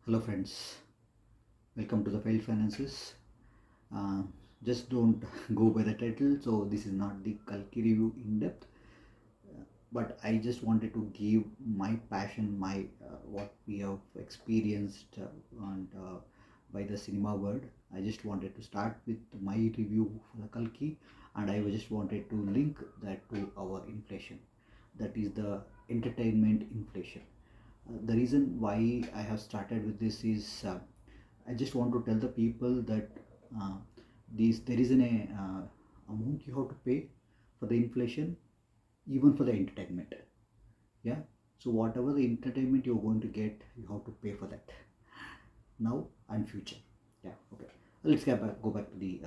Hello friends, welcome to the Failed Finances. Uh, just don't go by the title. So this is not the Kalki review in depth, but I just wanted to give my passion, my what we have experienced and by the cinema world. I just wanted to start with my review for the Kalki, and I just wanted to link that to our inflation. That is the entertainment inflation. The reason why I have started with this is I just want to tell the people that uh, there is an amount you have to pay for the inflation, even for the entertainment. Yeah. So whatever the entertainment you're going to get, you have to pay for that now and future. Yeah. Okay. Let's go back to the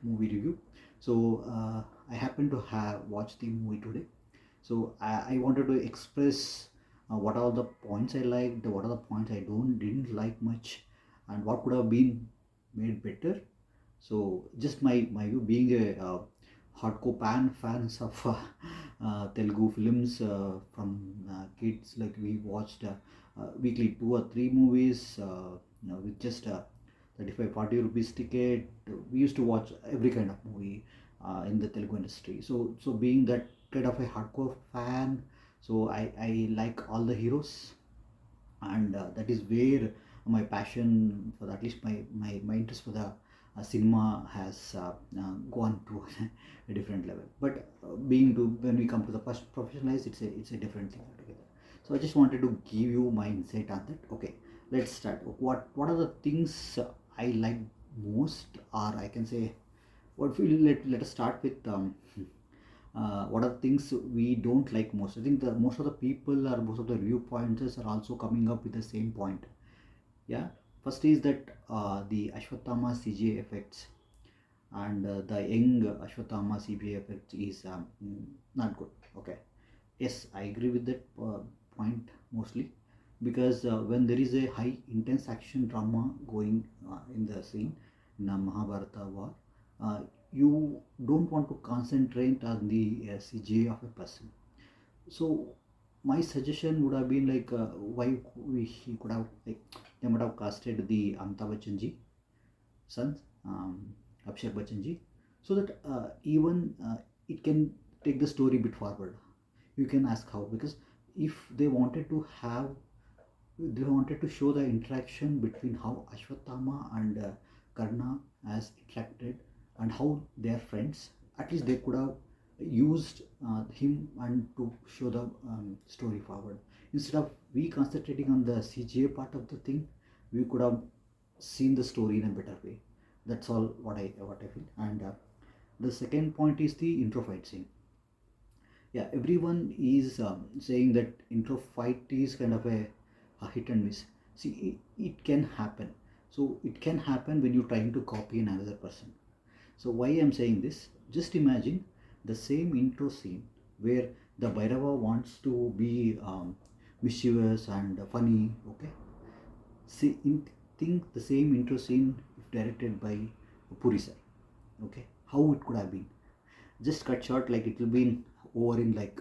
movie review. So I happen to have watched the movie today. So I wanted to express what are the points I liked, what are the points I didn't like much, and what could have been made better. So just my view, being a hardcore fans of Telugu films from kids, like we watched weekly 2 or 3 movies with just 35-40 rupees ticket. We used to watch every kind of movie in the Telugu industry. So being that kind of a hardcore fan, so I like all the heroes, and that is where my passion for at least my interest for the cinema has gone to a different level. But being to when we come to the first professionalize, it's a different thing altogether. So I just wanted to give you my insight on that. Okay, let's start. What are the things I like most, or I can say what we let us start with what are the things we don't like most. I think the most of the people or most of the viewpointers are also coming up with the same point. Yeah. First is that the Ashwatthama CGA effects, and the young Ashwatthama CGA effects is not good. Okay. Yes, I agree with that point mostly, because when there is a high intense action drama going in the scene in a Mahabharata war, uh, you don't want to concentrate on the CGI of a person. So my suggestion would have been like he could have, like, they might have casted the Amitabh Bachchan ji son, Abhishek Bachchan ji, so that even it can take the story a bit forward. You can ask how, because if they wanted to show the interaction between how Ashwatthama and Karna has interacted and how they are friends. At least they could have used him and to show the story forward. Instead of we concentrating on the CGA part of the thing, we could have seen the story in a better way. That's all what I feel. And the second point is the intro fight scene. Yeah, everyone is saying that intro fight is kind of a hit and miss. See, it can happen. So it can happen when you're trying to copy another person. So why I'm saying this, just imagine the same intro scene where the Bhairava wants to be mischievous and funny. Okay, see, think the same intro scene if directed by Puri sir. Okay, how it could have been, just cut short, like it will be over in like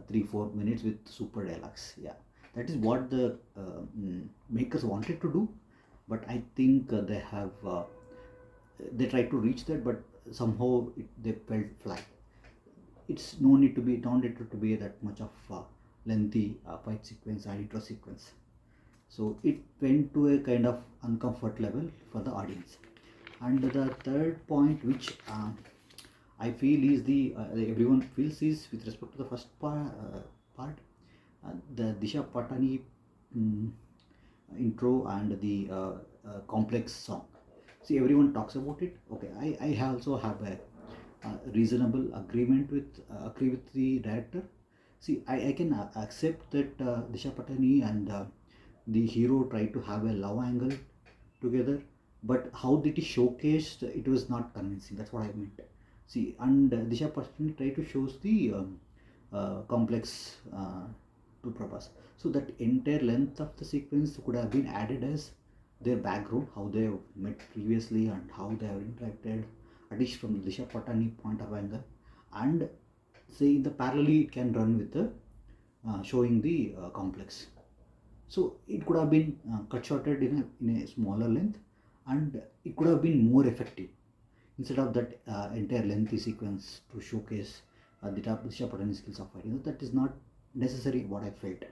3-4 minutes with super dialogues. Yeah, that is what the makers wanted to do, but I think they tried to reach that, but somehow they felt flat. It's no need to be don't need to be that much of lengthy fight sequence and intro sequence. So it went to a kind of uncomfort level for the audience. And the third point, which I feel is the everyone feels, is with respect to the first part, the Disha Patani mm, intro and the complex song. See, everyone talks about it. Okay, I also have a reasonable agreement with agree with the director. See, I can accept that Disha Patani and the hero try to have a love angle together, but how did it showcased? It was not convincing. That's what I meant. See, and Disha Patani try to shows the complex to Prabhas. So that entire length of the sequence could have been added as their background, how they have met previously and how they have interacted, at least from the Disha Patani point of angle. And say in the parallelly it can run with the showing the complex. So it could have been cut shorted in a smaller length, and it could have been more effective instead of that entire lengthy sequence to showcase the Disha Patani skills of fighting. That is not necessary, what I felt.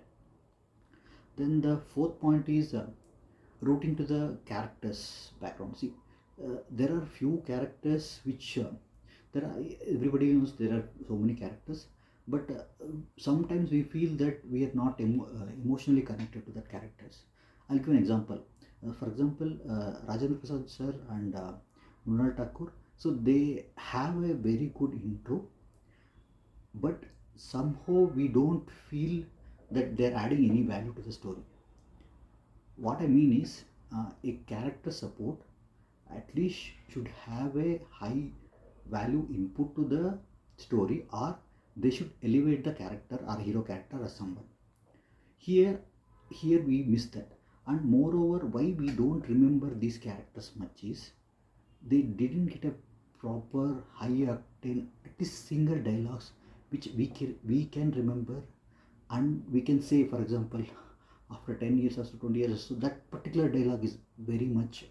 Then the fourth point is rooting to the characters background. See, there are few characters which there are, everybody knows there are so many characters, but sometimes we feel that we are not emotionally connected to that characters. I'll give an example. For example, Rajendra Prasad sir and Mrunal Thakur, so they have a very good intro, but somehow we don't feel that they're adding any value to the story. What I mean is, a character support at least should have a high value input to the story, or they should elevate the character or hero character as someone. Here, here we miss that, and moreover, why we don't remember these characters much is they didn't get a proper high octane, at least single dialogues which we can remember, and we can say, for example, after 10 years or 20 years, so that particular dialogue is very much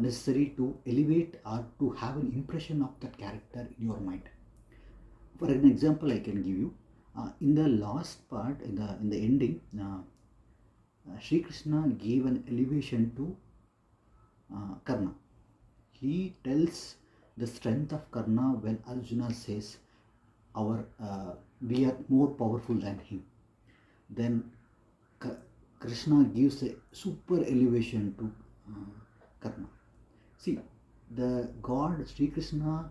necessary to elevate or to have an impression of that character in your mind. For an example, I can give you in the last part, in the ending, Sri Krishna gave an elevation to Karna. He tells the strength of Karna when Arjuna says, "Our we are more powerful than him." Then Krishna gives a super elevation to Karna. See, the God Sri Krishna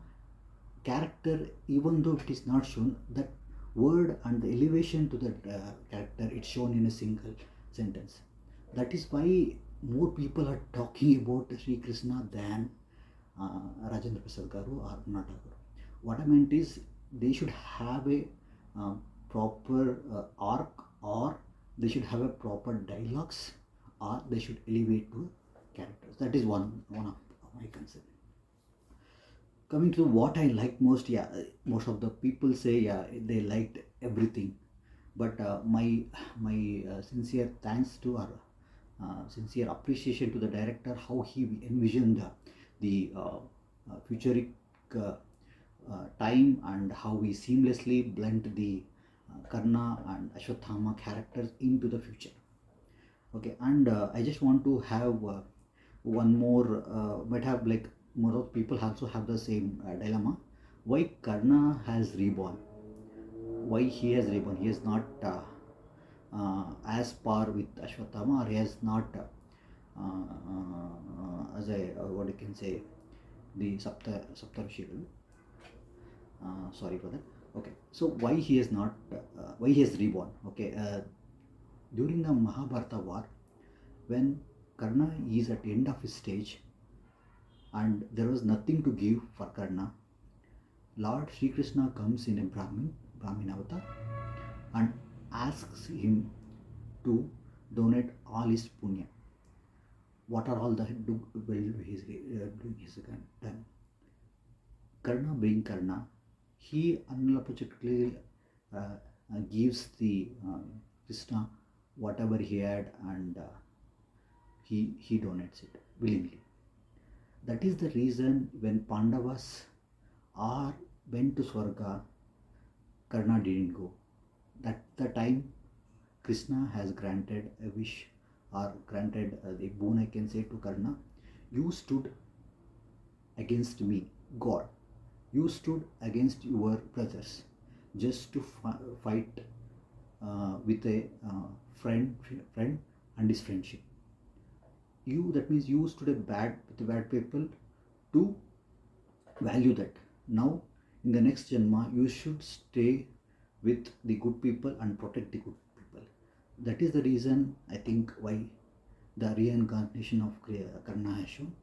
character, even though it is not shown, that word and the elevation to that character, it's shown in a single sentence. That is why more people are talking about Sri Krishna than Rajendra Prasad Garu or Natagar. What I meant is they should have a proper arc, or they should have a proper dialogues, or they should elevate to characters. That is one of my concern. Coming to what I like most, yeah, most of the people say, yeah, they liked everything, but my sincere thanks to, our sincere appreciation to the director, how he envisioned the futuric time, and how we seamlessly blend the Karna and Ashwathama characters into the future. Okay, and I just want to have one more, might have like more of people also have the same dilemma. Why Karna has reborn? Why he has reborn? He is not as par with Ashwathama, or he has not as a what you can say, the Saptarshi. Sorry for that. Okay, so why he is not, why he has reborn? Okay, during the Mahabharata war, when Karna is at the end of his stage and there was nothing to give for Karna, Lord Sri Krishna comes in a Brahmin avatar and asks him to donate all his punya. What are all the doing his done? Karna being Karna, he unapologetically gives the Krishna whatever he had, and he donates it willingly. That is the reason when Pandavas are went to Swarga, Karna didn't go. That the time Krishna has granted a wish, or granted the boon, I can say, to Karna. You stood against me, God. You stood against your brothers just to fight with a friend and his friendship. You, that means you stood with the bad people to value that. Now, in the next Janma, you should stay with the good people and protect the good people. That is the reason, I think, why the reincarnation of Karna has shown.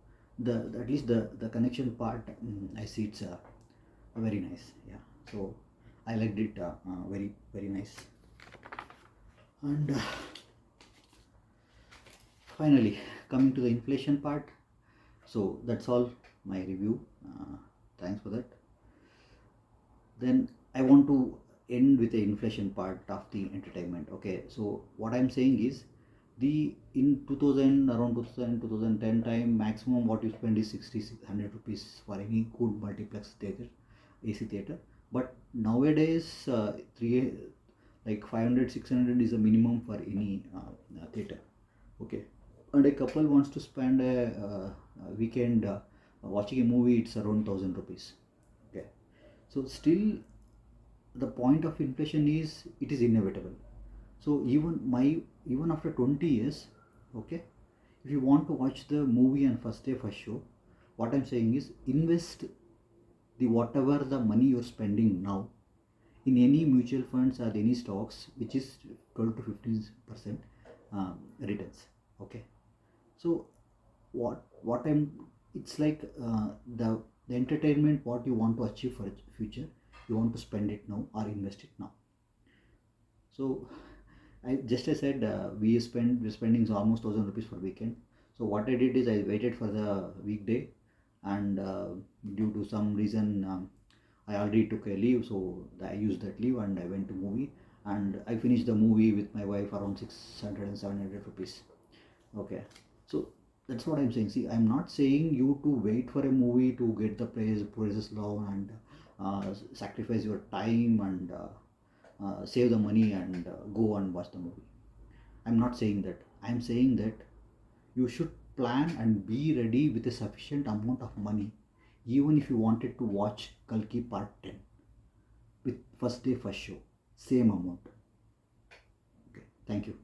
At least the connection part, I see it's very nice. Yeah, so I liked it, very very nice. And finally, coming to the inflation part. So that's all my review. Thanks for that. Then I want to end with the inflation part of the entertainment. Okay, so what I'm saying is, the in 2000, around 2000 2010 time, maximum what you spend is 60 to 100 rupees for any good multiplex theater, AC theater. But nowadays, three like 500 600 is a minimum for any theater. Okay, and a couple wants to spend a weekend watching a movie, it's around 1000 rupees. Okay, so still the point of inflation is it is inevitable. So even after 20 years, okay, if you want to watch the movie on first day first show, what I'm saying is, invest the whatever the money you're spending now in any mutual funds or any stocks which is 12 to 15% returns. Okay, so what I'm it's like, the entertainment what you want to achieve for future, you want to spend it now or invest it now. So I said, we're spending almost 1000 rupees for weekend. So what I did is I waited for the weekday, and due to some reason, I already took a leave, so I used that leave and I went to movie, and I finished the movie with my wife around 600 and 700 rupees. Okay, so that's what I'm saying. See, I'm not saying you to wait for a movie to get the praises low, and sacrifice your time and save the money and go and watch the movie. I'm not saying that. I'm saying that you should plan and be ready with a sufficient amount of money, even if you wanted to watch Kalki Part 10 with first day first show, same amount. Okay, thank you.